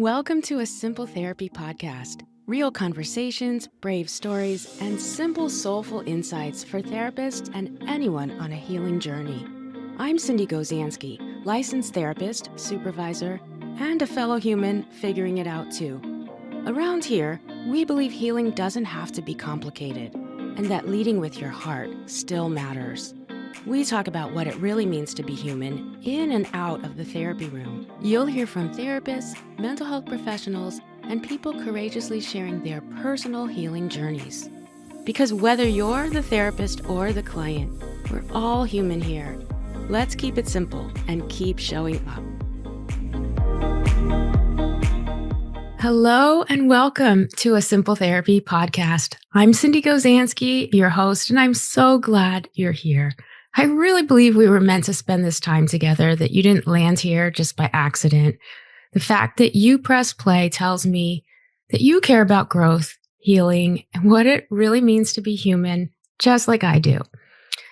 Welcome to a Simple Therapy podcast. Real conversations, brave stories, and simple soulful insights for therapists and anyone on a healing journey. I'm Sindee Gozansky, licensed therapist, supervisor, and a fellow human figuring it out too. Around here, we believe healing doesn't have to be complicated, and that leading with your heart still matters. We talk about what it really means to be human in and out of the therapy room. You'll hear from therapists, mental health professionals, and people courageously sharing their personal healing journeys. Because whether you're the therapist or the client, we're all human here. Let's keep it simple and keep showing up. Hello and welcome to a Simple Therapy podcast. I'm Sindee Gozansky, your host, and I'm so glad you're here. I really believe we were meant to spend this time together, that you didn't land here just by accident. The fact that you press play tells me that you care about growth, healing, and what it really means to be human, just like I do.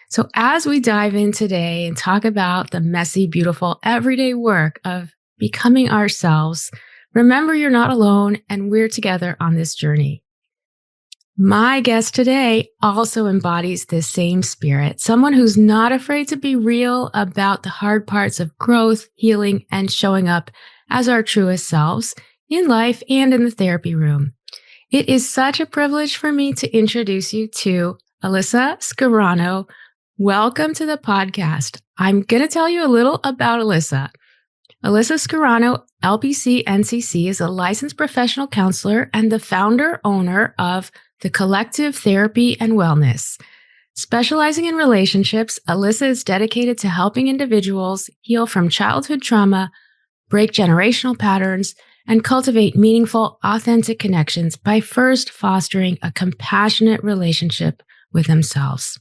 So as we dive in today and talk about the messy, beautiful, everyday work of becoming ourselves, remember you're not alone and we're together on this journey. My guest today also embodies this same spirit, someone who's not afraid to be real about the hard parts of growth, healing, and showing up as our truest selves in life and in the therapy room. It is such a privilege for me to introduce you to Alyssa Scarano. Welcome to the podcast. I'm going to tell you a little about Alyssa. Alyssa Scarano, LPC NCC, is a licensed professional counselor and the founder-owner of The Collective Therapy and Wellness. Specializing in relationships, Alyssa is dedicated to helping individuals heal from childhood trauma, break generational patterns, and cultivate meaningful, authentic connections by first fostering a compassionate relationship with themselves.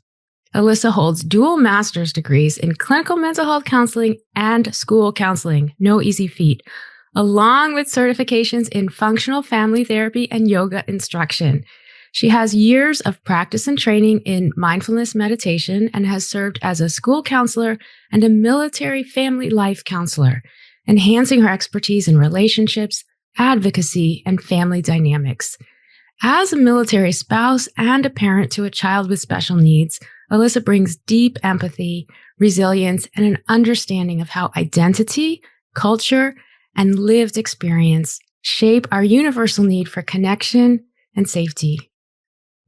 Alyssa holds dual master's degrees in clinical mental health counseling and school counseling, no easy feat, along with certifications in functional family therapy and yoga instruction. She has years of practice and training in mindfulness meditation and has served as a school counselor and a military family life counselor, enhancing her expertise in relationships, advocacy, and family dynamics. As a military spouse and a parent to a child with special needs, Alyssa brings deep empathy, resilience, and an understanding of how identity, culture, and lived experience shape our universal need for connection and safety.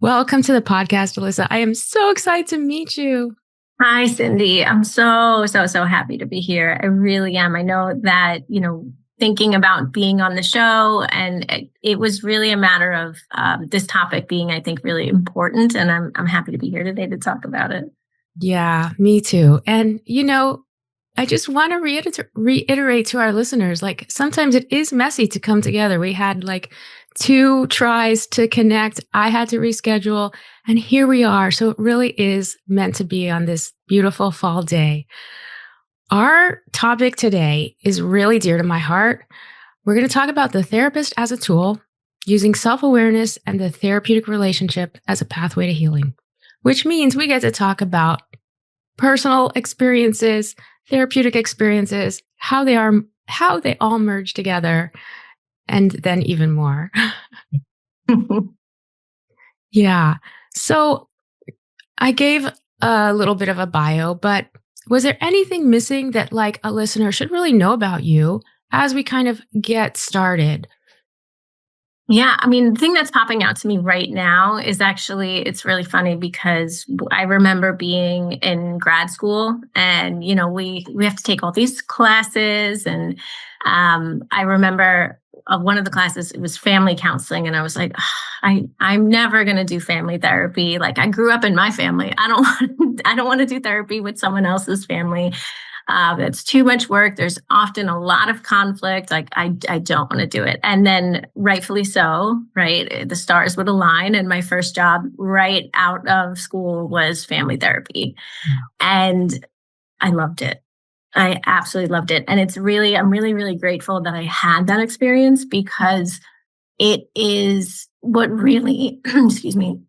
Welcome to the podcast, Alyssa. I am so excited to meet you. Hi, Sindee. I'm so happy to be here. I really am. I know that, thinking about being on the show, and it was really a matter of this topic being, I think, really important. And I'm happy to be here today to talk about it. Yeah, me too. And, I just want to reiterate to our listeners, sometimes it is messy to come together. We had 2 tries to connect. I had to reschedule, and here we are. So it really is meant to be on this beautiful fall day. Our topic today is really dear to my heart. We're going to talk about the therapist as a tool, using self-awareness and the therapeutic relationship as a pathway to healing, which means we get to talk about personal experiences, therapeutic experiences, how they all merge together, and then even more. Yeah. So I gave a little bit of a bio, but was there anything missing that a listener should really know about you as we kind of get started? Yeah, the thing that's popping out to me right now is actually, it's really funny because I remember being in grad school and, we have to take all these classes. And I remember one of the classes, it was family counseling. And I was like, I'm never going to do family therapy. I grew up in my family. I don't want to do therapy with someone else's family. That's too much work. There's often a lot of conflict. I don't want to do it. And then rightfully so, right? The stars would align. And my first job right out of school was family therapy. And I loved it. I absolutely loved it. And I'm really, really grateful that I had that experience, because it is what really, excuse me,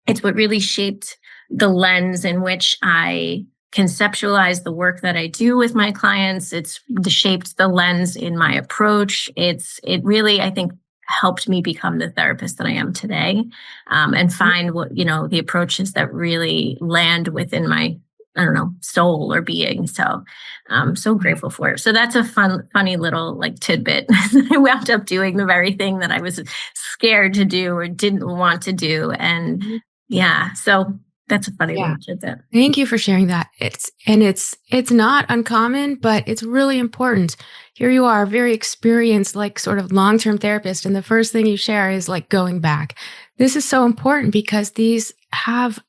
it's what really shaped the lens in which I conceptualized the work that I do with my clients. It's shaped the lens in my approach. It really, I think, helped me become the therapist that I am today, and find what, the approaches that really land within my, I don't know, soul or being. So I'm so grateful for it. So that's a funny little like tidbit. I wound up doing the very thing that I was scared to do or didn't want to do. And yeah, so that's a funny little tidbit. Thank you for sharing that. It's not uncommon, but it's really important. Here you are, very experienced, like sort of long-term therapist, and the first thing you share is like going back. This is so important because these have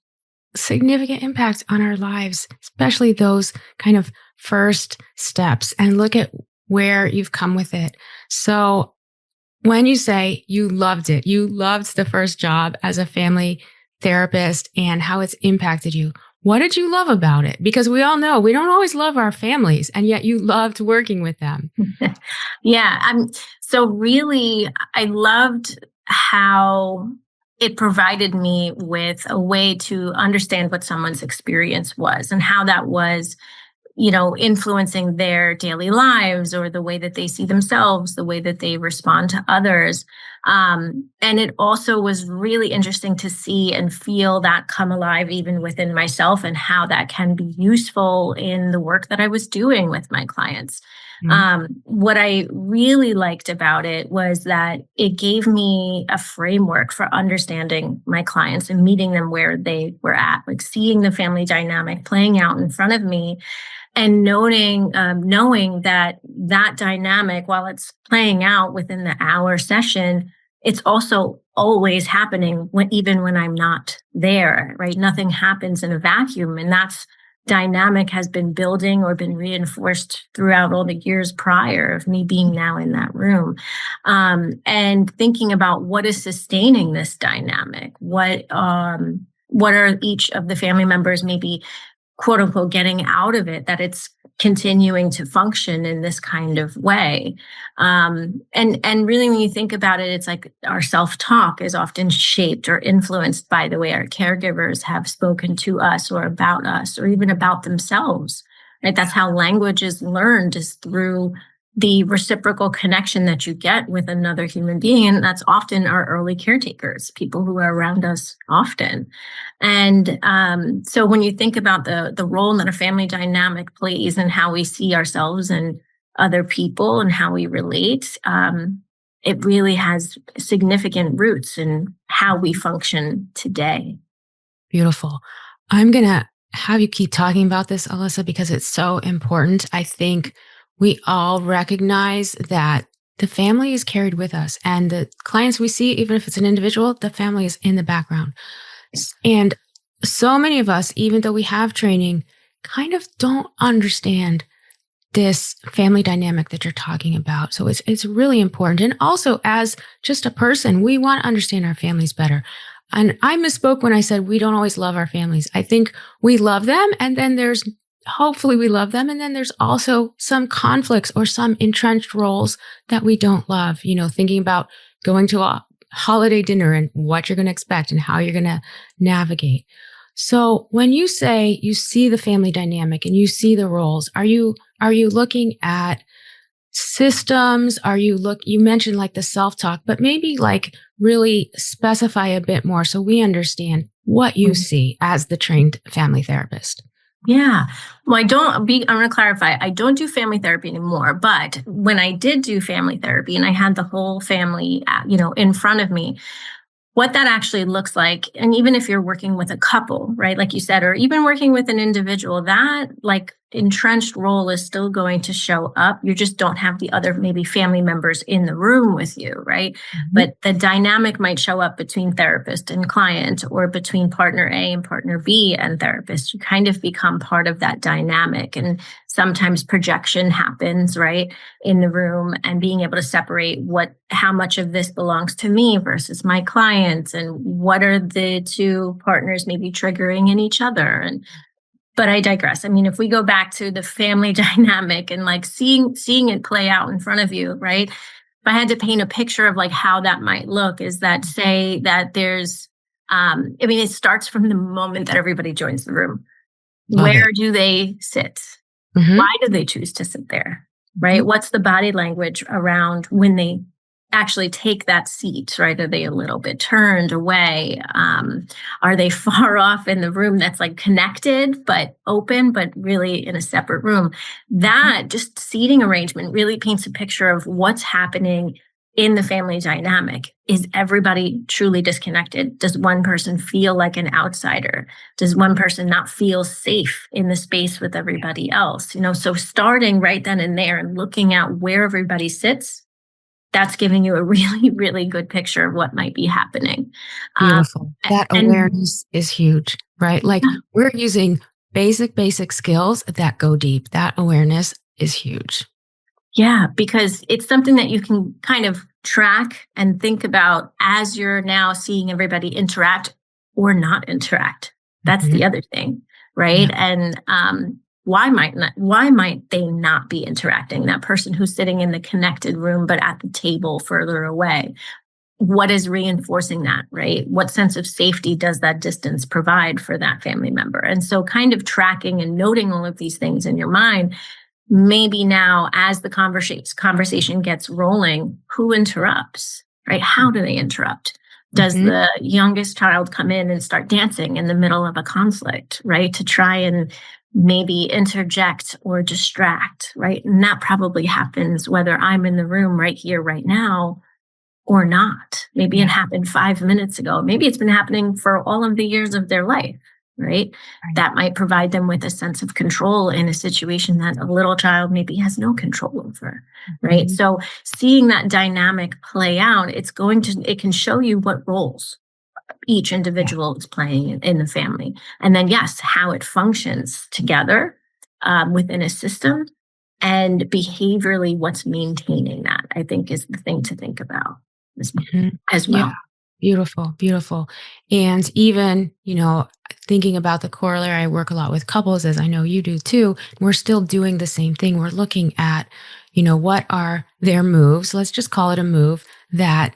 significant impact on our lives, especially those kind of first steps, and look at where you've come with it. So when you say you loved it, you loved the first job as a family therapist and how it's impacted you. What did you love about it? Because we all know we don't always love our families, and yet you loved working with them. Yeah. So really, I loved how it provided me with a way to understand what someone's experience was and how that was, influencing their daily lives or the way that they see themselves, the way that they respond to others. And it also was really interesting to see and feel that come alive even within myself and how that can be useful in the work that I was doing with my clients. What I really liked about it was that it gave me a framework for understanding my clients and meeting them where they were at, like seeing the family dynamic playing out in front of me. And knowing that dynamic, while it's playing out within the hour session, it's also always happening even when I'm not there, right? Nothing happens in a vacuum. And that's dynamic has been building or been reinforced throughout all the years prior of me being now in that room. And thinking about what is sustaining this dynamic, what are each of the family members maybe quote unquote getting out of it, that it's continuing to function in this kind of way. And really, when you think about it, it's like our self-talk is often shaped or influenced by the way our caregivers have spoken to us or about us or even about themselves, right? That's how language is learned, is through the reciprocal connection that you get with another human being. And that's often our early caretakers, people who are around us often. And so when you think about the role that a family dynamic plays and how we see ourselves and other people and how we relate, it really has significant roots in how we function today. Beautiful. I'm going to have you keep talking about this, Alyssa, because it's so important. I think we all recognize that the family is carried with us, and the clients we see, even if it's an individual, the family is in the background. And so many of us, even though we have training, kind of don't understand this family dynamic that you're talking about. So it's really important. And also, as just a person, we want to understand our families better. And I misspoke when I said we don't always love our families. I think we love them, and then hopefully we love them. And then there's also some conflicts or some entrenched roles that we don't love, thinking about going to a holiday dinner and what you're going to expect and how you're going to navigate. So when you say you see the family dynamic and you see the roles, are you looking at systems? You mentioned like the self-talk, but maybe like really specify a bit more so we understand what you see as the trained family therapist. Yeah. Well, I'm going to clarify. I don't do family therapy anymore, but when I did do family therapy and I had the whole family, in front of me, what that actually looks like. And even if you're working with a couple, right, like you said, or even working with an individual, that like entrenched role is still going to show up. You just don't have the other maybe family members in the room with you, right? Mm-hmm. But the dynamic might show up between therapist and client, or between partner A and partner B and therapist. You kind of become part of that dynamic. And sometimes projection happens, right, in the room, and being able to separate how much of this belongs to me versus my client, and what are the two partners maybe triggering in each other. But I digress. I mean, if we go back to the family dynamic and like seeing it play out in front of you, right? If I had to paint a picture of like how that might look, is that say that there's, it starts from the moment that everybody joins the room. Love it. Where do they sit? Mm-hmm. Why do they choose to sit there? Right? What's the body language around when they actually take that seat, right? Are they a little bit turned away? Are they far off in the room that's like connected but open, but really in a separate room? That just seating arrangement really paints a picture of what's happening in the family dynamic. Is everybody truly disconnected? Does one person feel like an outsider? Does one person not feel safe in the space with everybody else? So starting right then and there and looking at where everybody sits, that's giving you a really, really good picture of what might be happening. Beautiful. That awareness is huge, right? Like we're using basic skills that go deep. That awareness is huge. Yeah, because it's something that you can kind of track and think about as you're now seeing everybody interact or not interact. That's the other thing, right? Yeah. And why might they not be interacting? That person who's sitting in the connected room but at the table further away. What is reinforcing that, right? What sense of safety does that distance provide for that family member? And so kind of tracking and noting all of these things in your mind. Maybe now, as the conversation gets rolling, who interrupts, right? How do they interrupt? Does the youngest child come in and start dancing in the middle of a conflict, right? To try and maybe interject or distract, right? And that probably happens whether I'm in the room right here, right now, or not. Maybe it happened 5 minutes ago. Maybe it's been happening for all of the years of their life. Right? That might provide them with a sense of control in a situation that a little child maybe has no control over, right? So seeing that dynamic play out, it can show you what roles each individual is playing in the family. And then, yes, how it functions together within a system, and behaviorally what's maintaining that, I think, is the thing to think about as well. Yeah. Beautiful, beautiful. And even, thinking about the corollary, I work a lot with couples, as I know you do too. We're still doing the same thing. We're looking at, what are their moves? Let's just call it a move that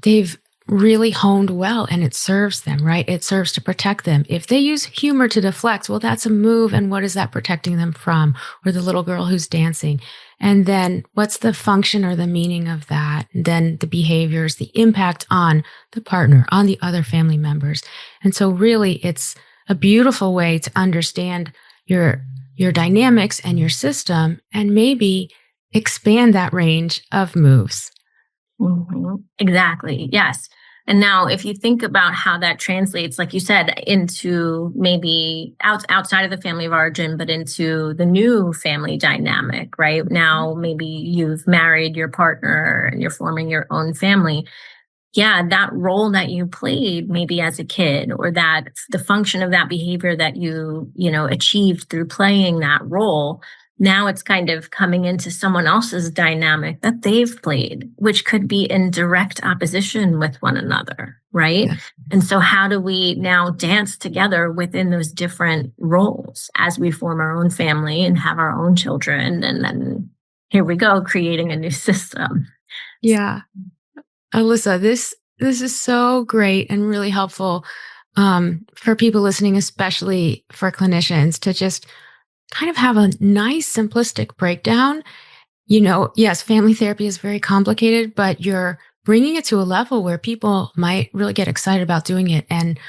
they've really honed well and it serves them, right? It serves to protect them. If they use humor to deflect, well, that's a move. And what is that protecting them from? Or the little girl who's dancing. And then what's the function or the meaning of that? And then the behaviors, the impact on the partner, on the other family members. And so really it's a beautiful way to understand your dynamics and your system and maybe expand that range of moves. Exactly. Yes. And now if you think about how that translates, like you said, into maybe outside of the family of origin, but into the new family dynamic, right? Now, maybe you've married your partner and you're forming your own family. Yeah, that role that you played maybe as a kid, or that the function of that behavior that you achieved through playing that role, now it's kind of coming into someone else's dynamic that they've played, which could be in direct opposition with one another, right? Yeah. And so how do we now dance together within those different roles as we form our own family and have our own children? And then here we go, creating a new system. Yeah. Alyssa, this is so great and really helpful for people listening, especially for clinicians, to just kind of have a nice simplistic breakdown. Yes, family therapy is very complicated, but you're bringing it to a level where people might really get excited about doing it. And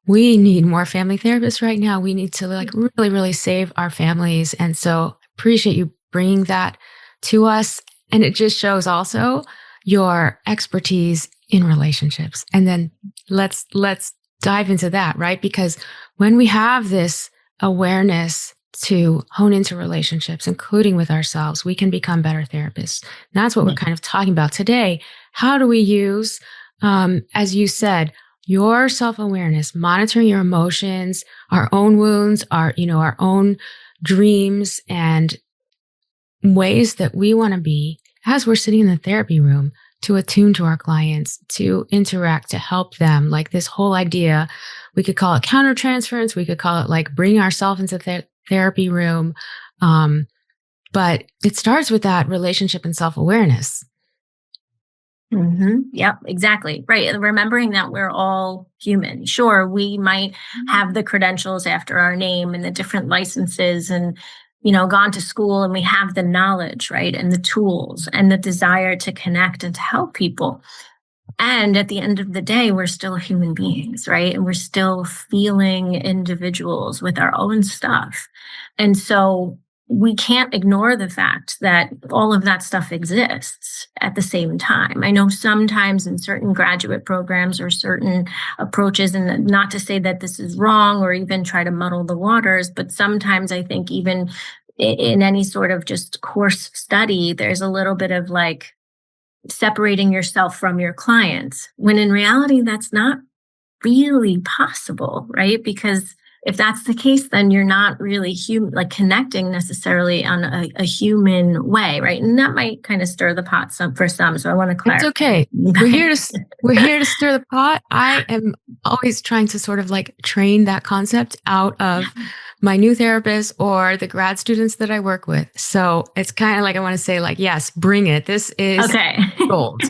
we need more family therapists right now. We need to really, really save our families. And so appreciate you bringing that to us. And it just shows also your expertise in relationships. And then let's dive into that, right? Because when we have this awareness to hone into relationships, including with ourselves, we can become better therapists. And that's what we're kind of talking about today. How do we use, as you said, your self-awareness, monitoring your emotions, our own wounds, our own dreams, and ways that we want to be as we're sitting in the therapy room, to attune to our clients, to interact, to help them. Like this whole idea, we could call it countertransference. We could call it bring ourselves into the therapy room. But it starts with that relationship and self-awareness. Yep, exactly. Right. And remembering that we're all human. Sure, we might have the credentials after our name and the different licenses and, gone to school, and we have the knowledge, right? And the tools and the desire to connect and to help people. And at the end of the day, we're still human beings, right? And we're still feeling individuals with our own stuff. And so we can't ignore the fact that all of that stuff exists at the same time. I know sometimes in certain graduate programs or certain approaches, and not to say that this is wrong or even try to muddle the waters, but sometimes I think even in any sort of just course study, there's a little bit of like separating yourself from your clients, when in reality, that's not really possible, right? Because if that's the case, then you're not really like connecting necessarily on a human way, right? And that might kind of stir the pot for some. So I want to clarify. It's okay. We're here to stir the pot. I am always trying to sort of like train that concept out of my new therapists or the grad students that I work with. So it's kind of like I want to say like, yes, bring it. This is okay. gold.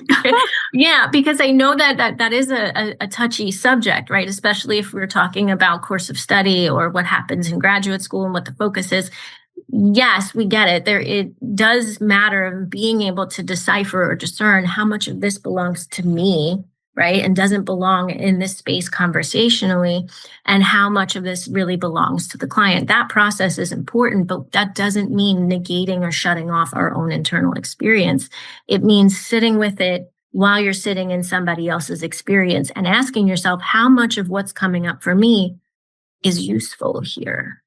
Yeah, because I know that is a touchy subject, right? Especially if we're talking about course of study or what happens in graduate school and what the focus is. Yes, we get it. It does matter being able to decipher or discern how much of this belongs to me, right? And doesn't belong in this space conversationally, and how much of this really belongs to the client. That process is important, but that doesn't mean negating or shutting off our own internal experience. It means sitting with it while you're sitting in somebody else's experience and asking yourself, how much of what's coming up for me is useful here,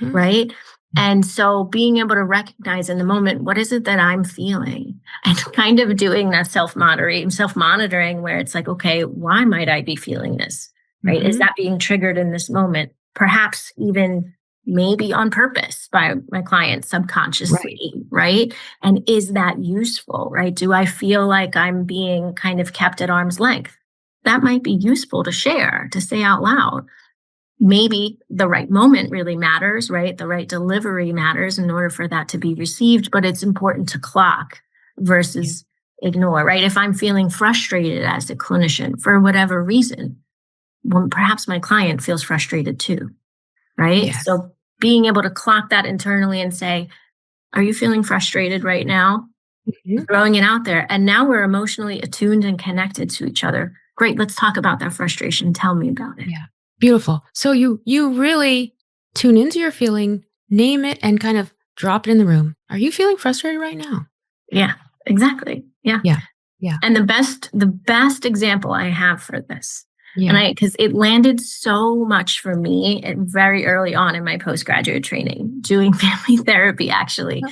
right? And so being able to recognize in the moment, what is it that I'm feeling? And kind of doing that self-monitoring where it's like, okay, why might I be feeling this? Right? Is that being triggered in this moment? Perhaps even maybe on purpose by my client subconsciously, right? And is that useful, right? Do I feel like I'm being kind of kept at arm's length? That might be useful to share, to say out loud. Maybe the right moment really matters, right? The right delivery matters in order for that to be received, but it's important to clock versus ignore, right? If I'm feeling frustrated as a clinician for whatever reason, well, perhaps my client feels frustrated too, right? Yes. So being able to clock that internally and say, are you feeling frustrated right now? Throwing it out there. And now we're emotionally attuned and connected to each other. Great. Let's talk about that frustration. Tell me about it. Yeah. Beautiful. So you really tune into your feeling, name it, and kind of drop it in the room. Are you feeling frustrated right now? Yeah, exactly. Yeah. Yeah. And the best example I have for this, because it landed so much for me very early on in my postgraduate training, doing family therapy, actually.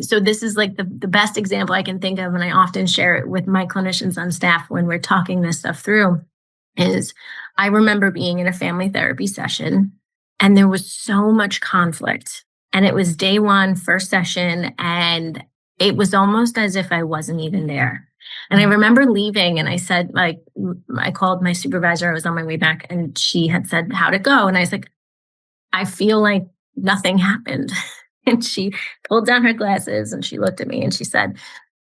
So this is like the best example I can think of, and I often share it with my clinicians on staff when we're talking this stuff through, is I remember being in a family therapy session and there was so much conflict, and it was day one, first session, and it was almost as if I wasn't even there. And I remember leaving, and I said, like, I called my supervisor. I was on my way back, and she had said, how'd it go? And I was like, I feel like nothing happened. And she pulled down her glasses and she looked at me and she said,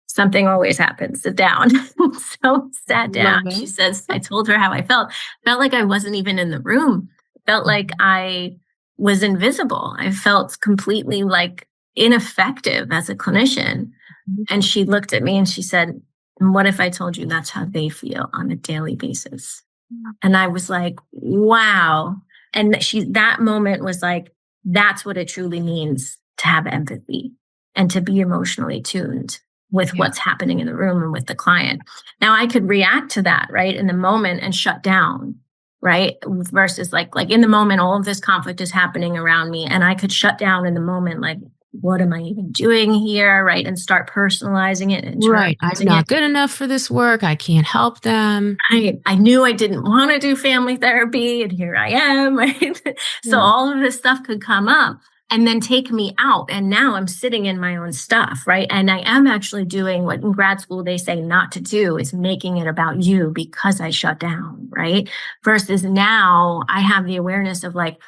something always happens. Sit down. So sat down. She says, I told her how I felt. Felt like I wasn't even in the room. Felt like I was invisible. I felt completely like ineffective as a clinician. And she looked at me and she said, and what if I told you that's how they feel on a daily basis? And I was like, wow. And that moment was like, that's what it truly means to have empathy and to be emotionally tuned with what's happening in the room and with the client. Now I could react to that, right, in the moment and shut down, right? Versus like in the moment, all of this conflict is happening around me, and I could shut down in the moment, like, what am I even doing here, right? And start personalizing it. Right. I'm not good enough for this work. I can't help them. I knew I didn't want to do family therapy, and here I am, right? So all of this stuff could come up and then take me out. And now I'm sitting in my own stuff, right? And I am actually doing what in grad school they say not to do, is making it about you because I shut down, right? Versus now I have the awareness of like,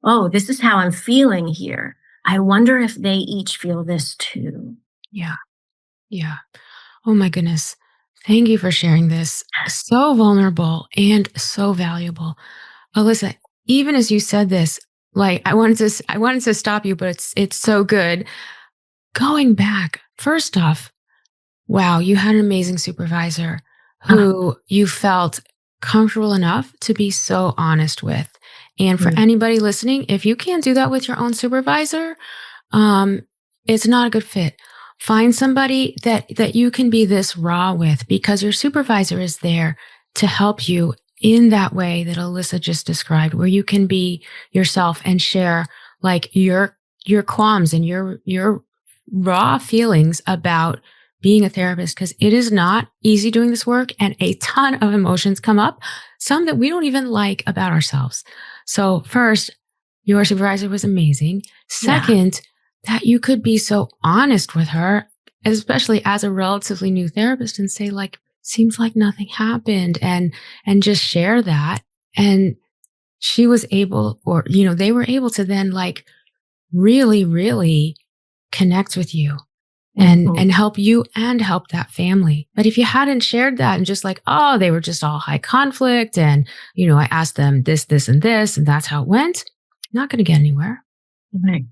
oh, this is how I'm feeling here. I wonder if they each feel this too. Yeah. Oh my goodness. Thank you for sharing this. So vulnerable and so valuable. Alyssa, even as you said this, like I wanted to stop you, but it's so good. Going back, first off, wow, you had an amazing supervisor Ah, who you felt comfortable enough to be so honest with. And for mm, anybody listening, if you can't do that with your own supervisor, um, it's not a good fit. Find somebody that you can be this raw with, because your supervisor is there to help you in that way that Alyssa just described, where you can be yourself and share like your qualms and your raw feelings about being a therapist, because it is not easy doing this work and a ton of emotions come up, some that we don't even like about ourselves. So first, your supervisor was amazing. yeah. Second, that you could be so honest with her, especially as a relatively new therapist, and say like, seems like nothing happened, and just share that. And she was able, or they were able to then like really, really connect with you Mhm. and help you and help that family. But if you hadn't shared that and just like, oh, they were just all high conflict, and I asked them this, and that's how it went, not going to get anywhere. Right.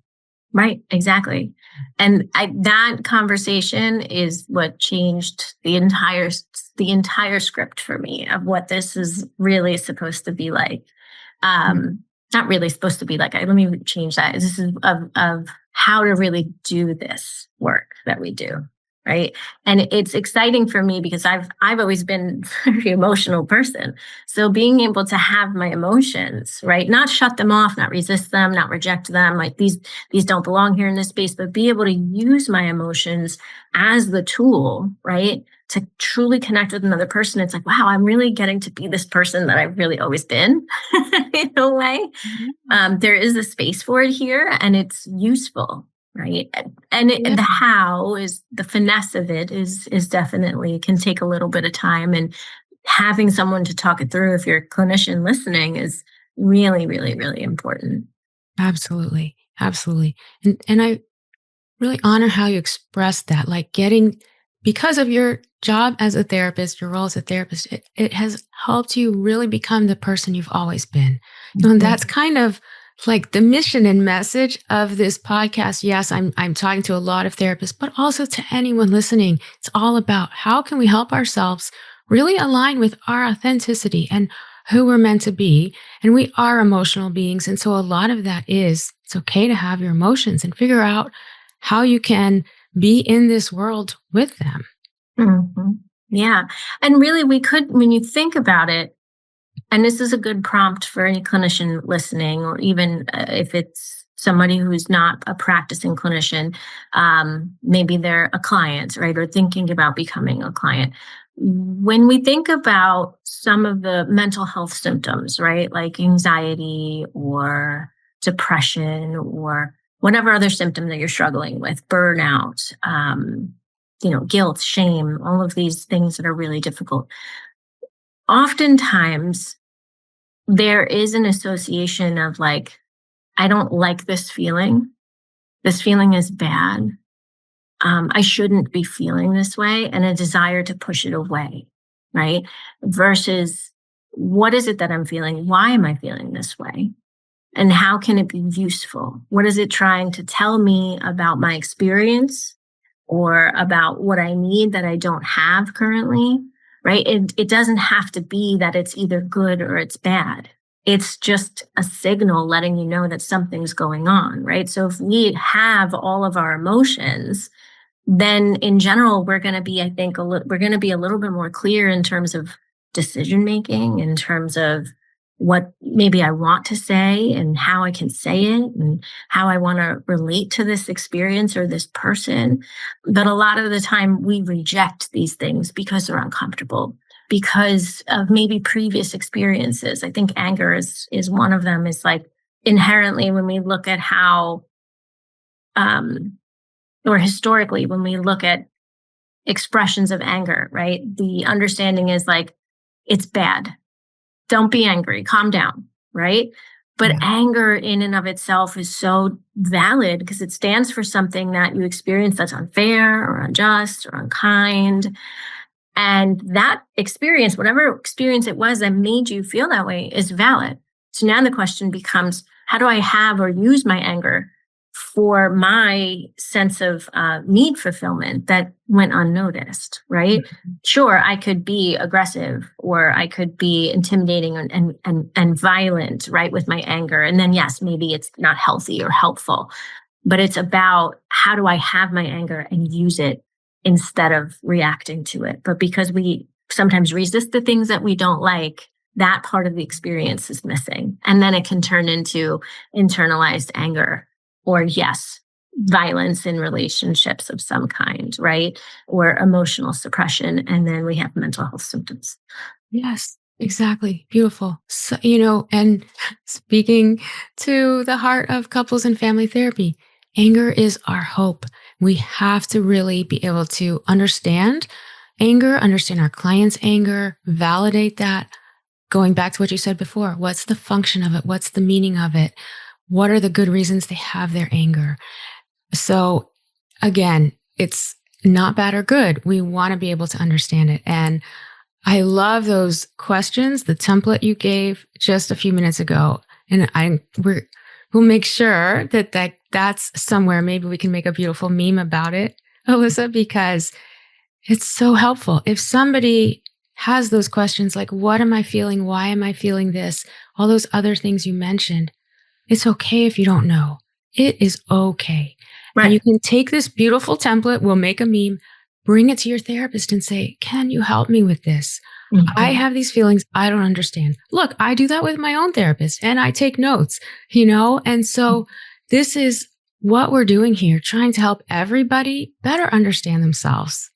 Right, exactly. And that conversation is what changed the entire script for me of what this is really supposed to be like. Mm. um Not really supposed to be like, let me change that. This is of how to really do this work that we do, right? And it's exciting for me because I've always been a very emotional person. So being able to have my emotions, right, not shut them off, not resist them, not reject them, like these don't belong here in this space, but be able to use my emotions as the tool, right, to truly connect with another person. It's like, wow, I'm really getting to be this person that I've really always been in a way. There is a space for it here and it's useful, right? And Yeah, the how is the finesse of it is definitely can take a little bit of time, and having someone to talk it through if you're a clinician listening is really, really, really important. absolutely. Absolutely. And I really honor how you express that, like getting, because of your job as a therapist, your role as a therapist, it has helped you really become the person you've always been. And Mhm. that's kind of like the mission and message of this podcast. Yes, I'm talking to a lot of therapists, but also to anyone listening. It's all about how can we help ourselves really align with our authenticity and who we're meant to be. And we are emotional beings. And so a lot of that is it's okay to have your emotions and figure out how you can be in this world with them. Mhm. Yeah. And really, we could, when you think about it, and this is a good prompt for any clinician listening, or even if it's somebody who's not a practicing clinician, maybe they're a client, right, or thinking about becoming a client. When we think about some of the mental health symptoms, right, like anxiety or depression or whatever other symptom that you're struggling with, burnout, guilt, shame, all of these things that are really difficult. Oftentimes, there is an association of like, I don't like this feeling. This feeling is bad. I shouldn't be feeling this way, and a desire to push it away, right? Versus, what is it that I'm feeling? Why am I feeling this way? And how can it be useful? What is it trying to tell me about my experience or about what I need that I don't have currently? Right? It doesn't have to be that it's either good or it's bad. It's just a signal letting you know that something's going on, right? So if we have all of our emotions, then in general we're going to be, I think, we're going to be a little bit more clear in terms of decision making, in terms of what maybe I want to say and how I can say it and how I want to relate to this experience or this person. But a lot of the time we reject these things because they're uncomfortable, because of maybe previous experiences. I think anger is one of them. Is like, inherently, when we look at how um or historically, when we look at expressions of anger, right? The understanding is like, it's bad. Don't be angry, calm down, right? But Yeah. anger in and of itself is so valid because it stands for something that you experience that's unfair or unjust or unkind. And that experience, whatever experience it was that made you feel that way, is valid. So now the question becomes, how do I have or use my anger for my sense of need fulfillment that went unnoticed, right? Sure, I could be aggressive or I could be intimidating and violent, right, with my anger. And then, yes, maybe it's not healthy or helpful, but it's about how do I have my anger and use it instead of reacting to it. But because we sometimes resist the things that we don't like, that part of the experience is missing. And then it can turn into internalized anger or, yes, violence in relationships of some kind, right? Or emotional suppression. And then we have mental health symptoms. Yes, exactly. Beautiful. So, and speaking to the heart of couples and family therapy, anger is our hope. We have to really be able to understand anger, understand our client's anger, validate that. Going back to what you said before, what's the function of it? What's the meaning of it? What are the good reasons they have their anger? So again, it's not bad or good. We want to be able to understand it. And I love those questions, the template you gave just a few minutes ago. And we'll make sure that's somewhere. Maybe we can make a beautiful meme about it, Alyssa, because it's so helpful. If somebody has those questions like, what am I feeling? Why am I feeling this? All those other things you mentioned, it's okay if you don't know. It is okay. Right. And you can take this beautiful template, we'll make a meme, bring it to your therapist and say, can you help me with this? I have these feelings I don't understand. Look, I do that with my own therapist and I take notes, And so this is what we're doing here, trying to help everybody better understand themselves.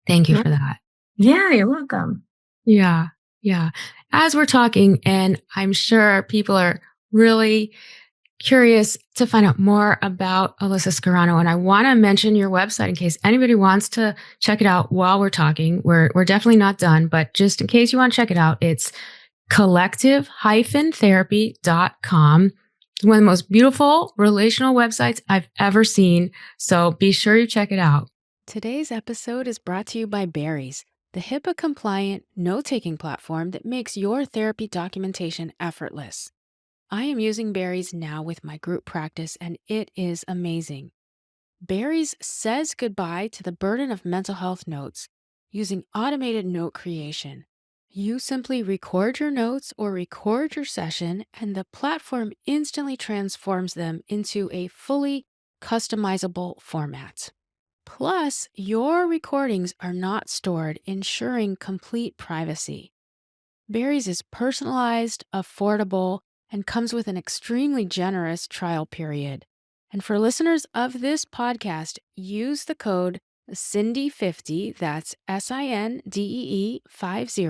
Thank you for that. Yeah, you're welcome. Yeah. Yeah. As we're talking, and I'm sure people are really curious to find out more about Alyssa Scarano. And I want to mention your website in case anybody wants to check it out while we're talking. We're definitely not done, but just in case you want to check it out, it's collective-therapy.com. It's one of the most beautiful relational websites I've ever seen. So be sure you check it out. Today's episode is brought to you by Berries, the HIPAA-compliant note-taking platform that makes your therapy documentation effortless. I am using Berries now with my group practice, and it is amazing. Berries says goodbye to the burden of mental health notes using automated note creation. You simply record your notes or record your session, and the platform instantly transforms them into a fully customizable format. Plus, your recordings are not stored, ensuring complete privacy. Berries is personalized, affordable, and comes with an extremely generous trial period. And for listeners of this podcast, use the code Sindee50, that's SINDEE 50,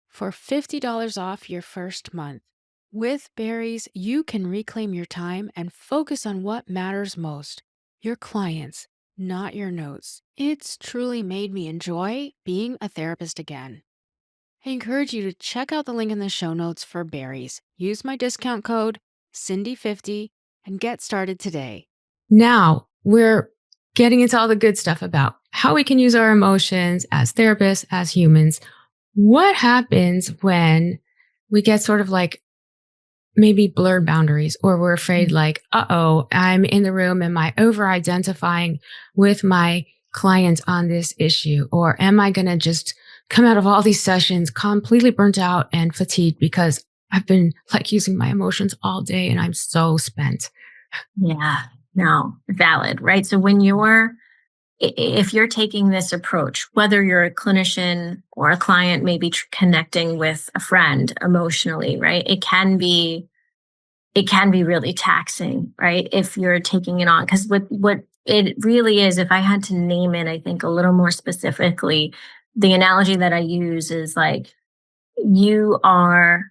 for $50 off your first month. With Berries, you can reclaim your time and focus on what matters most, your clients, not your notes. It's truly made me enjoy being a therapist again. I encourage you to check out the link in the show notes for Berries. Use my discount code Sindee50 and get started today. Now we're getting into all the good stuff about how we can use our emotions as therapists, as humans. What happens when we get sort of like maybe blurred boundaries, or we're afraid like, I'm in the room. Am I over-identifying with my client on this issue? Or am I going to just come out of all these sessions completely burnt out and fatigued because I've been like using my emotions all day and I'm so spent? Yeah, no, valid, right? So if you're taking this approach, whether you're a clinician or a client, maybe connecting with a friend emotionally, right? It can be really taxing, right? If you're taking it on, because what it really is, if I had to name it, I think a little more specifically, the analogy that I use is like, you are,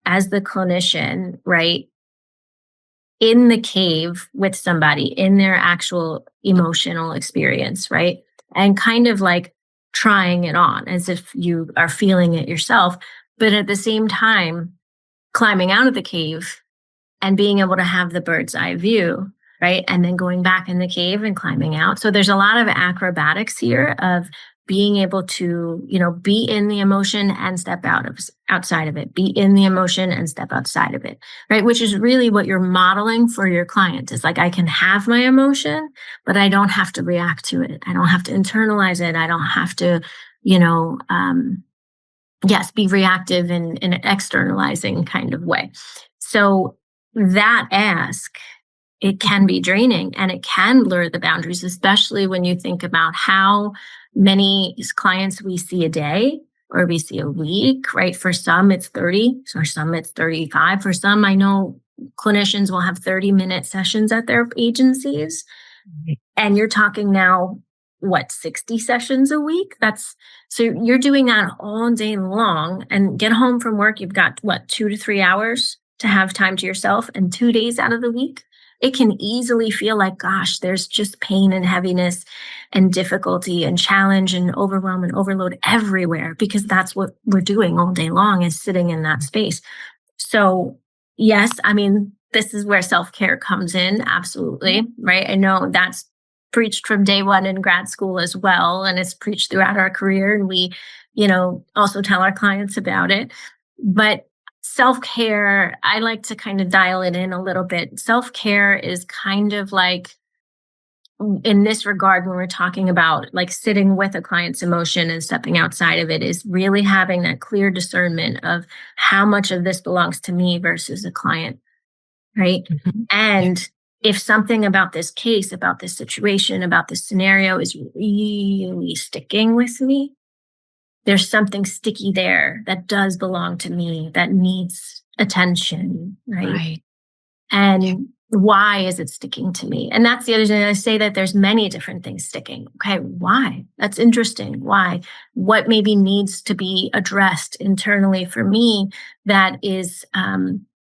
as the clinician, right, in the cave with somebody in their actual emotional experience, right? And kind of like trying it on as if you are feeling it yourself. But at the same time, climbing out of the cave and being able to have the bird's eye view, right? And then going back in the cave and climbing out. So there's a lot of acrobatics here of being able to, be in the emotion and step outside of it, be in the emotion and step outside of it, right? Which is really what you're modeling for your client. Is like, I can have my emotion, but I don't have to react to it. I don't have to internalize it. I don't have to, be reactive in an externalizing kind of way. So that ask, it can be draining and it can blur the boundaries, especially when you think about how many clients we see a day or we see a week, right? For some, it's 30, for some, it's 35. For some, I know clinicians will have 30-minute sessions at their agencies. And you're talking now, 60 sessions a week? So you're doing that all day long and get home from work. You've got 2 to 3 hours to have time to yourself, and 2 days out of the week, it can easily feel like, gosh, there's just pain and heaviness and difficulty and challenge and overwhelm and overload everywhere, because that's what we're doing all day long, is sitting in that space. So yes, this is where self-care comes in. Absolutely. Right. I know that's preached from day one in grad school as well. And it's preached throughout our career. And we, also tell our clients about it. But self-care, I like to kind of dial it in a little bit. Self-care is kind of like, in this regard, when we're talking about like sitting with a client's emotion and stepping outside of it, is really having that clear discernment of how much of this belongs to me versus a client, right? Mm-hmm. And if something about this case, about this situation, about this scenario is really sticking with me, there's something sticky there that does belong to me, that needs attention, right? And why is it sticking to me? And that's the other thing. I say that there's many different things sticking. Okay, why? That's interesting. Why? What maybe needs to be addressed internally for me that is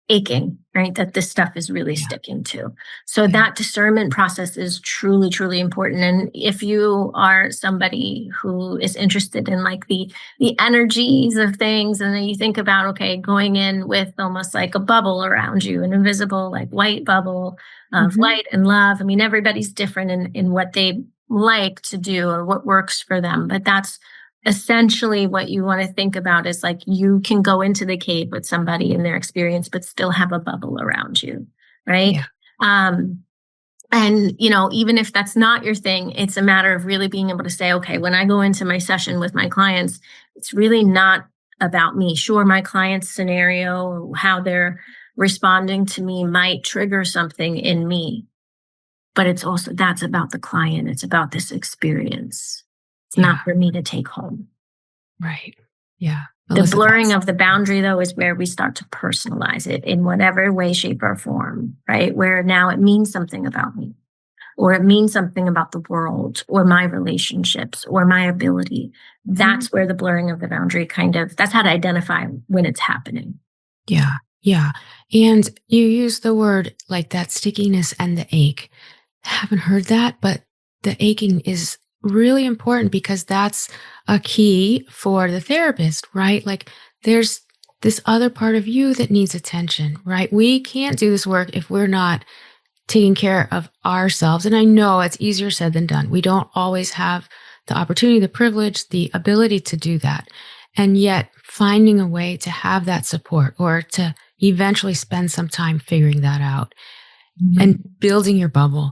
aching, right? That this stuff is really sticking to. So that discernment process is truly, truly important. And if you are somebody who is interested in like the energies of things, and then you think about, okay, going in with almost like a bubble around you, an invisible, like white bubble of light and love. Everybody's different in what they like to do or what works for them, but that's essentially what you want to think about, is like, you can go into the cave with somebody in their experience, but still have a bubble around you. Right. Yeah. And, even if that's not your thing, it's a matter of really being able to say, okay, when I go into my session with my clients, it's really not about me. Sure, my client's scenario, how they're responding to me might trigger something in me, but it's also, that's about the client. It's about this experience. It's not for me to take home. Right. Yeah. The blurring of the boundary, though, is where we start to personalize it in whatever way, shape, or form, right? Where now it means something about me, or it means something about the world, or my relationships, or my ability. That's where the blurring of the boundary that's how to identify when it's happening. Yeah. Yeah. And you use the word like that stickiness and the ache. I haven't heard that, but the aching is really important, because that's a key for the therapist, right? Like, there's this other part of you that needs attention, right? We can't do this work if we're not taking care of ourselves. And I know it's easier said than done. We don't always have the opportunity, the privilege, the ability to do that. And yet finding a way to have that support, or to eventually spend some time figuring that out and building your bubble.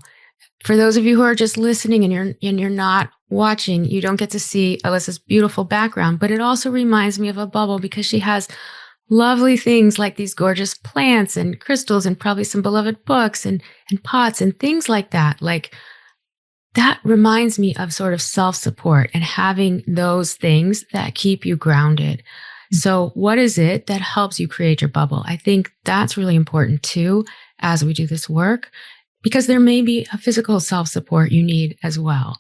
For those of you who are just listening and you're not watching, you don't get to see Alyssa's beautiful background, but it also reminds me of a bubble, because she has lovely things like these gorgeous plants and crystals and probably some beloved books and pots and things like that. Like, that reminds me of sort of self-support and having those things that keep you grounded. So what is it that helps you create your bubble? I think that's really important too, as we do this work, because there may be a physical self-support you need as well.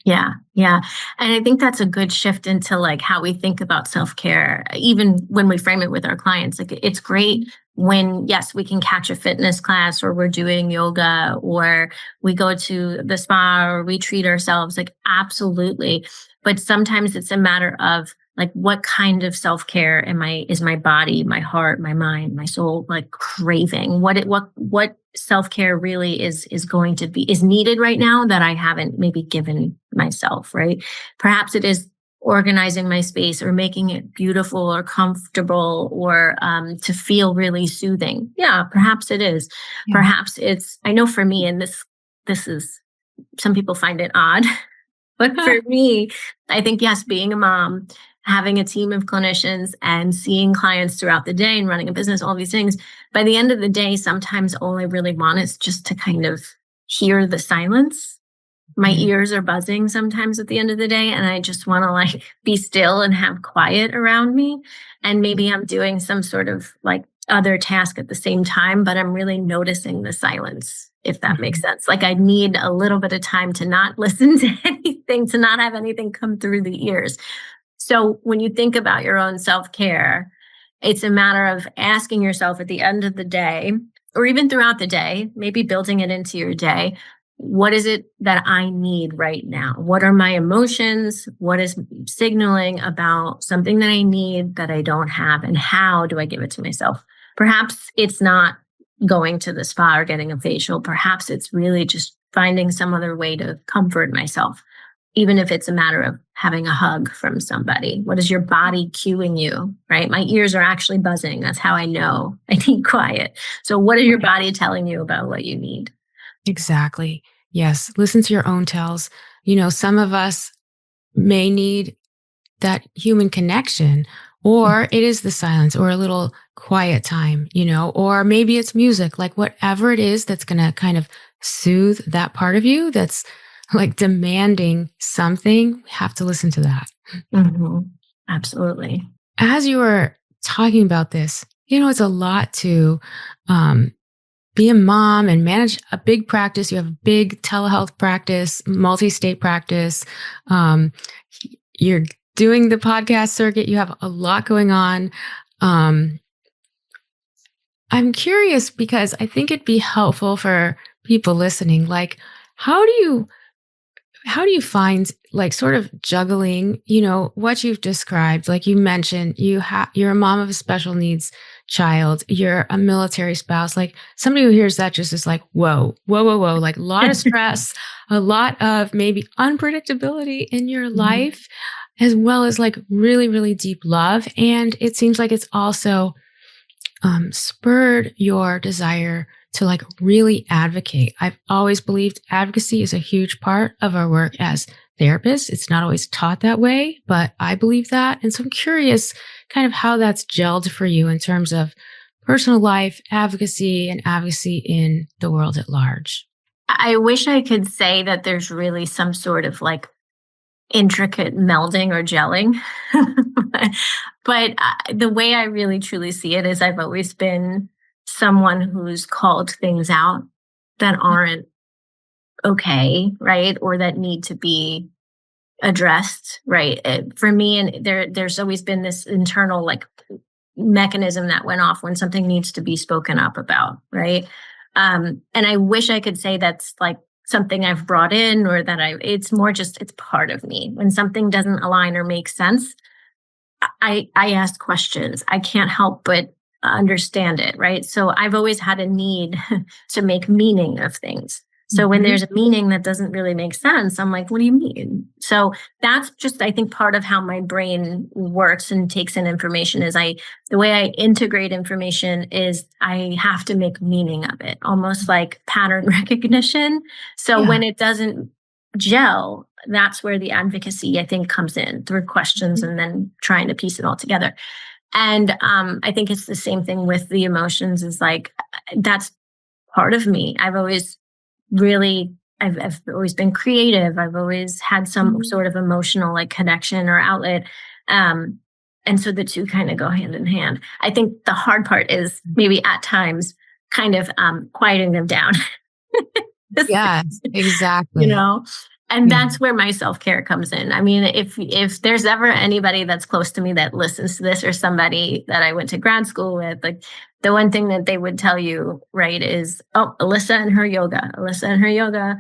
Yeah. Yeah. And I think that's a good shift into like how we think about self-care, even when we frame it with our clients. Like, it's great when, yes, we can catch a fitness class, or we're doing yoga, or we go to the spa, or we treat ourselves. Like, absolutely. But sometimes it's a matter of Like, what kind of self-care is my body, my heart, my mind, my soul, like, craving? What self-care really is going to be, is needed right now that I haven't maybe given myself, right? Perhaps it is organizing my space or making it beautiful or comfortable or to feel really soothing. Yeah, perhaps it is. Yeah. Perhaps it's, I know for me, and this is, some people find it odd, but for me, I think, yes, being a mom, having a team of clinicians and seeing clients throughout the day and running a business, all these things, by the end of the day, sometimes all I really want is just to kind of hear the silence. My ears are buzzing sometimes at the end of the day, and I just want to like be still and have quiet around me. And maybe I'm doing some sort of like other task at the same time, but I'm really noticing the silence, if that makes sense. Like, I need a little bit of time to not listen to anything, to not have anything come through the ears. So when you think about your own self-care, it's a matter of asking yourself at the end of the day, or even throughout the day, maybe building it into your day. What is it that I need right now? What are my emotions? What is signaling about something that I need that I don't have? And how do I give it to myself? Perhaps it's not going to the spa or getting a facial. Perhaps it's really just finding some other way to comfort myself, even if it's a matter of having a hug from somebody. What is your body cueing you, right? My ears are actually buzzing. That's how I know I need quiet. So what is your body telling you about what you need? Exactly. Yes. Listen to your own tells. Some of us may need that human connection, or it is the silence or a little quiet time, or maybe it's music, like whatever it is that's going to kind of soothe that part of you that's like demanding something. We have to listen to that. Mm-hmm. Absolutely. As you were talking about this, it's a lot to be a mom and manage a big practice. You have a big telehealth practice, multi-state practice. You're doing the podcast circuit. You have a lot going on. I'm curious because I think it'd be helpful for people listening. Like, how do you find like sort of juggling, what you've described? Like you mentioned, you're a mom of a special needs child, you're a military spouse. Like somebody who hears that just is like, whoa, whoa, whoa, whoa, like a lot of stress, a lot of maybe unpredictability in your life, as well as like really, really deep love. And it seems like it's also spurred your desire to like really advocate. I've always believed advocacy is a huge part of our work as therapists. It's not always taught that way, but I believe that. And so I'm curious kind of how that's gelled for you in terms of personal life, advocacy, and advocacy in the world at large. I wish I could say that there's really some sort of like intricate melding or gelling. But the way I really truly see it is I've always been someone who's called things out that aren't okay, right? Or that need to be addressed, right? For me, and there's always been this internal like mechanism that went off when something needs to be spoken up about, right? And I wish I could say that's like something I've brought in or that it's more just, it's part of me. When something doesn't align or make sense, I ask questions. I can't help but understand it, right? So I've always had a need to make meaning of things. So when there's a meaning that doesn't really make sense, I'm like, what do you mean? So that's just, I think, part of how my brain works and takes in information is the way I integrate information is I have to make meaning of it, almost like pattern recognition. So when it doesn't gel, that's where the advocacy, I think, comes in through questions and then trying to piece it all together. And I think it's the same thing with the emotions, is like, that's part of me. I've always always been creative. I've always had some sort of emotional like connection or outlet. And so the two kind of go hand in hand. I think the hard part is maybe at times kind of quieting them down. Yes, exactly. And that's where my self-care comes in. I mean, if there's ever anybody that's close to me that listens to this, or somebody that I went to grad school with, like the one thing that they would tell you, right, is, oh, Alyssa and her yoga.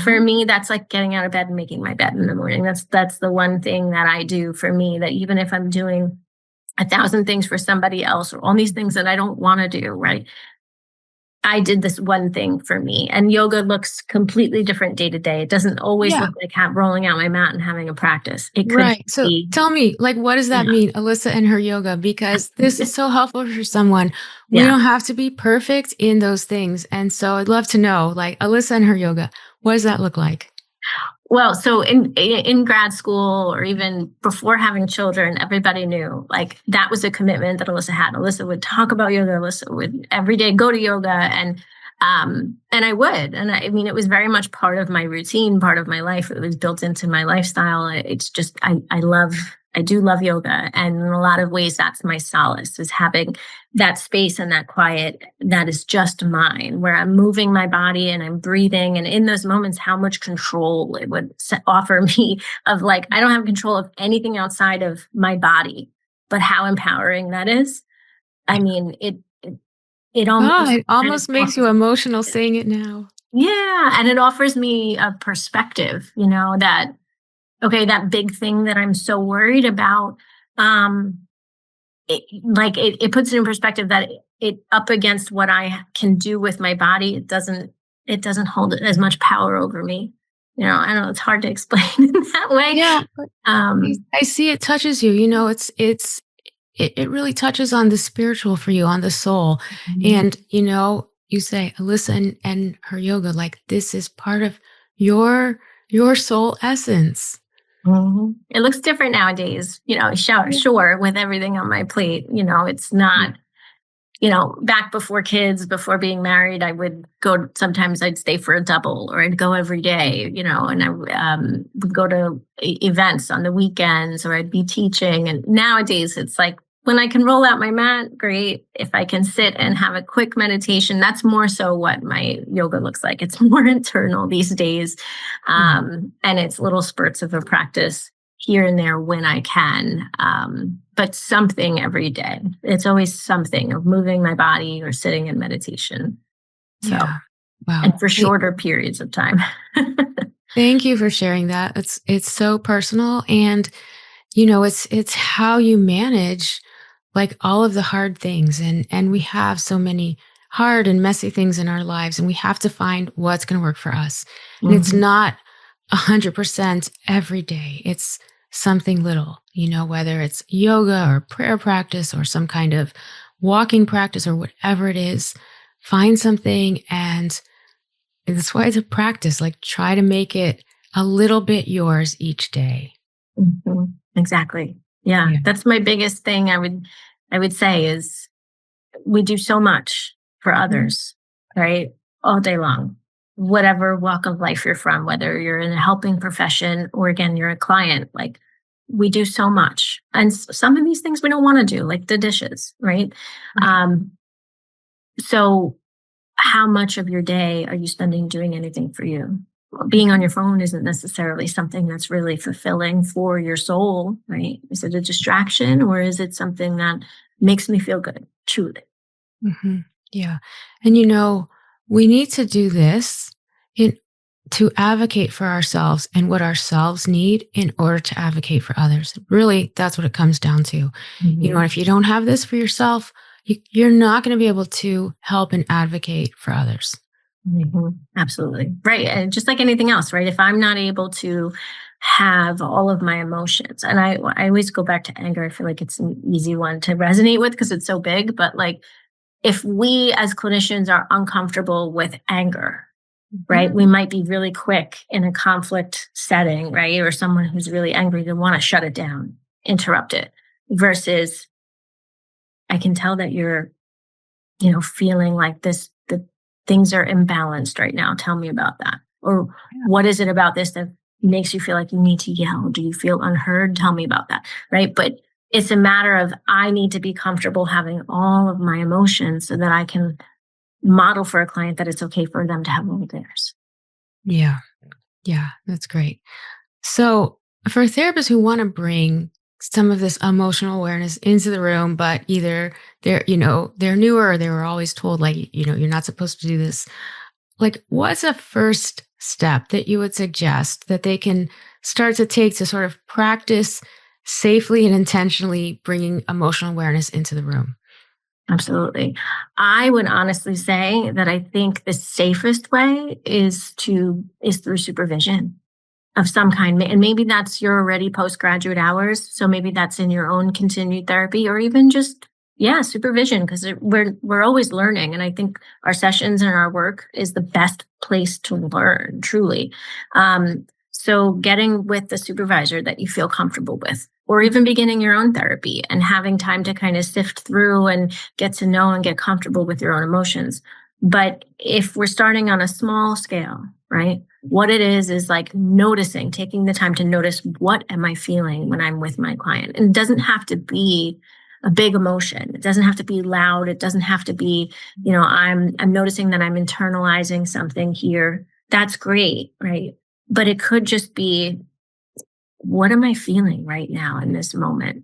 For me, that's like getting out of bed and making my bed in the morning. That's the one thing that I do for me, that even if I'm doing 1,000 things for somebody else or all these things that I don't want to do, right? I did this one thing for me. And yoga looks completely different day to day. It doesn't always Yeah. look like rolling out my mat and having a practice. It could Right. So be, tell me, like, what does yeah, that mean, Alyssa and her yoga? Because this is so helpful for someone. We yeah. don't have to be perfect in those things. And so I'd love to know, like, Alyssa and her yoga, what does that look like? Well, so in grad school or even before having children, everybody knew like that was a commitment that Alyssa had. Alyssa would talk about yoga. Alyssa would every day go to yoga, and I would, and I mean it was very much part of my routine, part of my life. It was built into my lifestyle. It's just I do love yoga, and in a lot of ways that's my solace, is having that space and that quiet that is just mine, where I'm moving my body and I'm breathing. And in those moments, how much control it would offer me, of like, I don't have control of anything outside of my body, but how empowering that is. I mean, it Oh, almost it kind of almost makes you offers, emotional saying it now. yeah. And it offers me a perspective, that, okay, that big thing that I'm so worried about, um, it puts it in perspective that it up against what I can do with my body, it doesn't hold as much power over me. I don't know, it's hard to explain in that way. Yeah, but Um, I see it touches you. It really touches on the spiritual for you, on the soul. mhm, And, you say, Alyssa and her yoga, like this is part of your soul essence. mhm. It looks different nowadays, Yeah. sure, with everything on my plate, it's not, back before kids, before being married, I would go, sometimes I'd stay for a double, or I'd go every day, and I would go to events on the weekends, or I'd be teaching. And nowadays it's like, when I can roll out my mat, great. If I can sit and have a quick meditation, that's more so what my yoga looks like. It's more internal these days. Yeah. And it's little spurts of a practice here and there when I can, but something every day. It's always something of moving my body or sitting in meditation. So, Yeah. Wow. and for shorter periods of time. Thank you for sharing that. It's so personal, and it's how you manage like all of the hard things, and we have so many hard and messy things in our lives, and we have to find what's going to work for us. And it's Mhm. not 100% every day. It's something little, whether it's yoga or prayer practice or some kind of walking practice or whatever it is. Find something, and that's why it's a practice. Like, try to make it a little bit yours each day. Exactly. Yeah, Yeah. that's my biggest thing. I would say is, we do so much for Mhm. others, right? All day long, whatever walk of life you're from, whether you're in a helping profession or again, you're a client, like we do so much. And some of these things we don't want to do, like the dishes, right? Right. Um, so how much of your day are you spending doing anything for you? Being on Mhm. your phone isn't necessarily something that's really fulfilling for your soul, right? Is it a distraction, or is it something that makes me feel good, truly? Mhm. Yeah. And we need to do this in to advocate for ourselves and what ourselves need in order to advocate for others. Really, that's what it comes down to. And Mhm. if you don't have this for yourself, you're not going to be able to help and advocate for others. Absolutely. Right. And just like anything else, right? If I'm not able to have all of my emotions, and I always go back to anger, I feel like it's an easy one to resonate with because it's so big. But like, if we as clinicians are uncomfortable with anger, Mhm. right, we might be really quick in a conflict setting, right? Or someone who's really angry to want to shut it down, interrupt it, versus I can tell that you're feeling like this, the things are imbalanced right now. Tell me about that. Or Yeah. what is it about this that makes you feel like you need to yell? Do you feel unheard? Tell me about that. Right. But it's a matter of, I need to be comfortable having all of my emotions so that I can model for a client that it's okay for them to have all of theirs. Yeah. Yeah. That's great. So, for therapists who want to bring some of this emotional awareness into the room, but either they're newer or they were always told, like, you're not supposed to do this. like, what's a first step that you would suggest that they can start to take to sort of practice safely and intentionally bringing emotional awareness into the room? Absolutely. I would honestly say that I think the safest way is through supervision of some kind. And maybe that's your already postgraduate hours. So maybe that's in your own continued therapy, or even just, yeah, supervision, because we're always learning. And I think our sessions and our work is the best place to learn, truly. So getting with the supervisor that you feel comfortable with, or even beginning your own therapy and having time to kind of sift through and get to know and get comfortable with your own emotions. But if we're starting on a small scale, right? What it is like noticing, taking the time to notice, what am I feeling when I'm with my client? And it doesn't have to be a big emotion. It doesn't have to be loud. It doesn't have to be, I'm noticing that I'm internalizing something here. That's great, right? But it could just be, what am I feeling right now in this moment,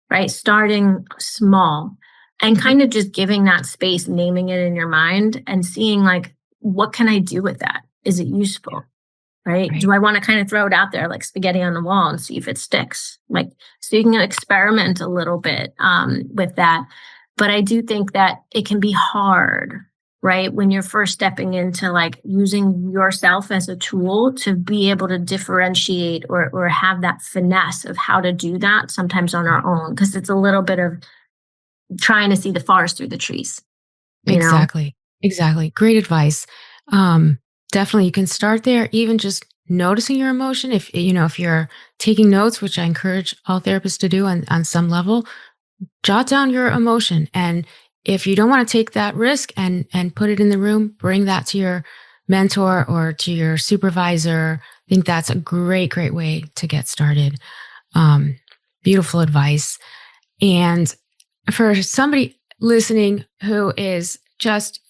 right? Starting small and kind of just giving that space, naming it in your mind and seeing like, what can I do with that? Is it useful? Right? Do I want to kind of throw it out there like spaghetti on the wall and see if it sticks? Like, so you can experiment a little bit with that. But I do think that it can be hard, right? When you're first stepping into like using yourself as a tool to be able to differentiate or have that finesse of how to do that sometimes on our own, because it's a little bit of trying to see the forest through the trees. Exactly. Great advice. Definitely you can start there, even just noticing your emotion. If you're taking notes, which I encourage all therapists to do on some level, jot down your emotion. And if you don't want to take that risk and put it in the room, bring that to your mentor or to your supervisor. I think that's a great way to get started. Beautiful advice. And for somebody listening who is just,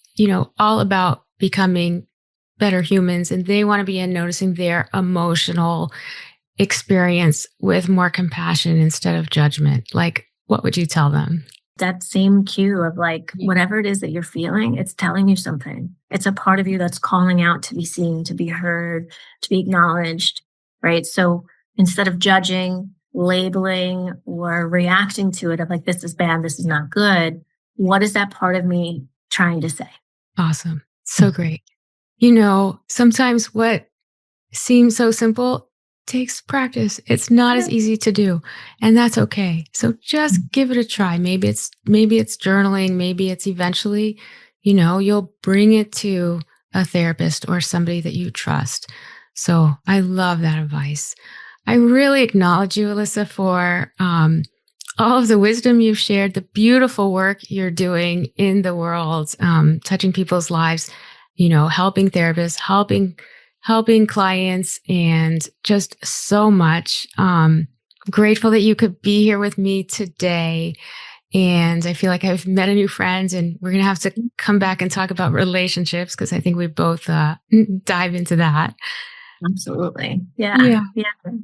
all about becoming better humans and they want to begin noticing their emotional experience with more compassion instead of judgment, like, what would you tell them? That same cue of like, whatever it is that you're feeling, it's telling you something. It's a part of you that's calling out to be seen, to be heard, to be acknowledged, right? So instead of judging, labeling, or reacting to it of like, this is bad, this is not good, what is that part of me trying to say? Awesome. So great. Sometimes what seems so simple takes practice. It's not as easy to do, and that's okay. So just give it a try. Maybe it's journaling. Maybe it's eventually, you'll bring it to a therapist or somebody that you trust. So I love that advice. I really acknowledge you, Alyssa, for all of the wisdom you've shared, the beautiful work you're doing in the world, touching people's lives, helping therapists, helping clients, and just so much. Grateful that you could be here with me today. And I feel like I've met a new friend, and we're going to have to come back and talk about relationships because I think we both dive into that. Absolutely. Yeah.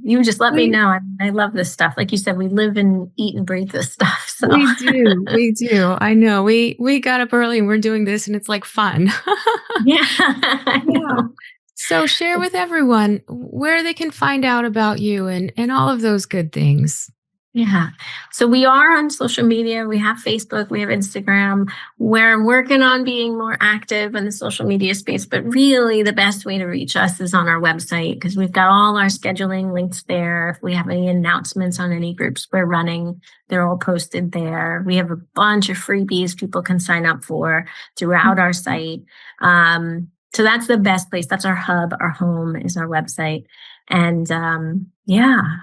You just let me know. I love this stuff. Like you said, we live and eat and breathe this stuff. So. We do. I know. We got up early and we're doing this and it's like fun. I know. So share with everyone where they can find out about you and all of those good things. Yeah. So we are on social media. We have Facebook, we have Instagram. We're working on being more active in the social media space, but really the best way to reach us is on our website because we've got all our scheduling links there. If we have any announcements on any groups we're running, they're all posted there. We have a bunch of freebies people can sign up for throughout our site. So that's the best place. That's our hub, our home is our website. And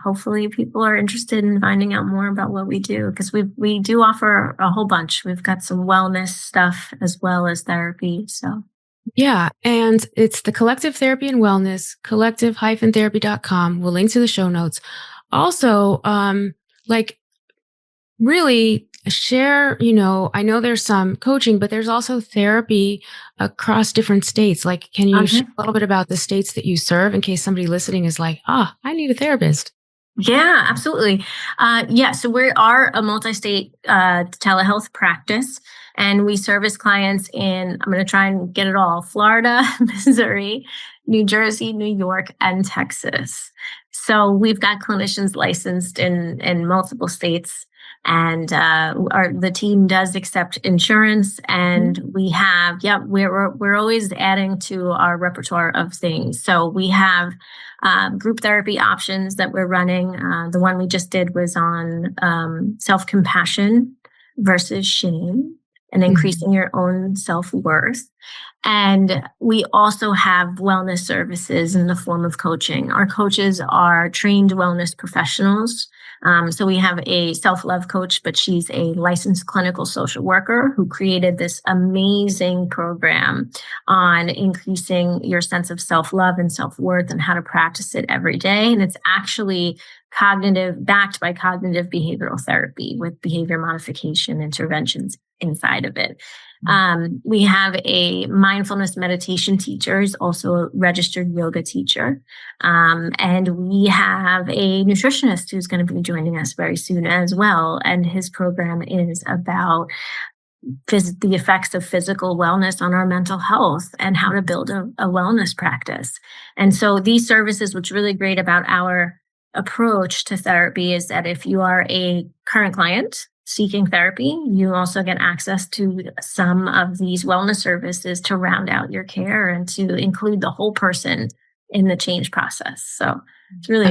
hopefully people are interested in finding out more about what we do because we do offer a whole bunch. We've got some wellness stuff as well as therapy. So yeah, and it's the Collective Therapy and Wellness, collective-therapy.com. We'll link to the show notes. Also, really share, I know there's some coaching, but there's also therapy across different states. Like, can you share a little bit about the states that you serve in case somebody listening is like, I need a therapist? Yeah, absolutely. So we are a multi-state telehealth practice, and we service clients in, I'm going to try and get it all, Florida, Missouri, New Jersey, New York, and Texas. So we've got clinicians licensed in multiple states, and the team does accept insurance, and we have, we're always adding to our repertoire of things. So we have group therapy options that we're running. The one we just did was on self-compassion versus shame and increasing your own self-worth. And we also have wellness services in the form of coaching. Our coaches are trained wellness professionals. So we have a self-love coach, but she's a licensed clinical social worker who created this amazing program on increasing your sense of self-love and self-worth and how to practice it every day. And it's actually backed by cognitive behavioral therapy with behavior modification interventions inside of it. We have a mindfulness meditation teacher, who's also a registered yoga teacher. And we have a nutritionist who's going to be joining us very soon as well. And his program is about the effects of physical wellness on our mental health and how to build a wellness practice. And so these services, what's really great about our approach to therapy is that if you are a current client seeking therapy, you also get access to some of these wellness services to round out your care and to include the whole person in the change process. So it's really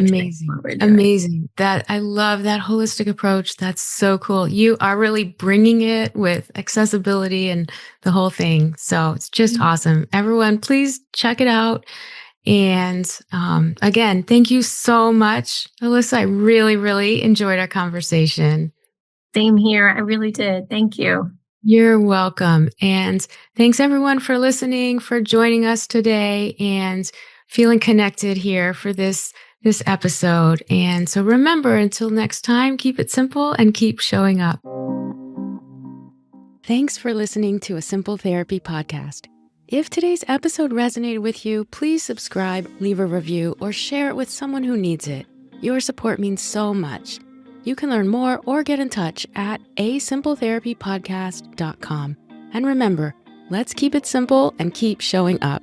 amazing. That I love that holistic approach. That's so cool. You are really bringing it with accessibility and the whole thing. So it's just awesome. Everyone, please check it out. And again, thank you so much, Alyssa. I really, really enjoyed our conversation. Same here. I really did. Thank you. You're welcome. And thanks everyone for listening, for joining us today and feeling connected here for this episode. And so remember, until next time, keep it simple and keep showing up. Thanks for listening to A Simple Therapy Podcast. If today's episode resonated with you, please subscribe, leave a review, or share it with someone who needs it. Your support means so much. You can learn more or get in touch at asimpletherapypodcast.com. And remember, let's keep it simple and keep showing up.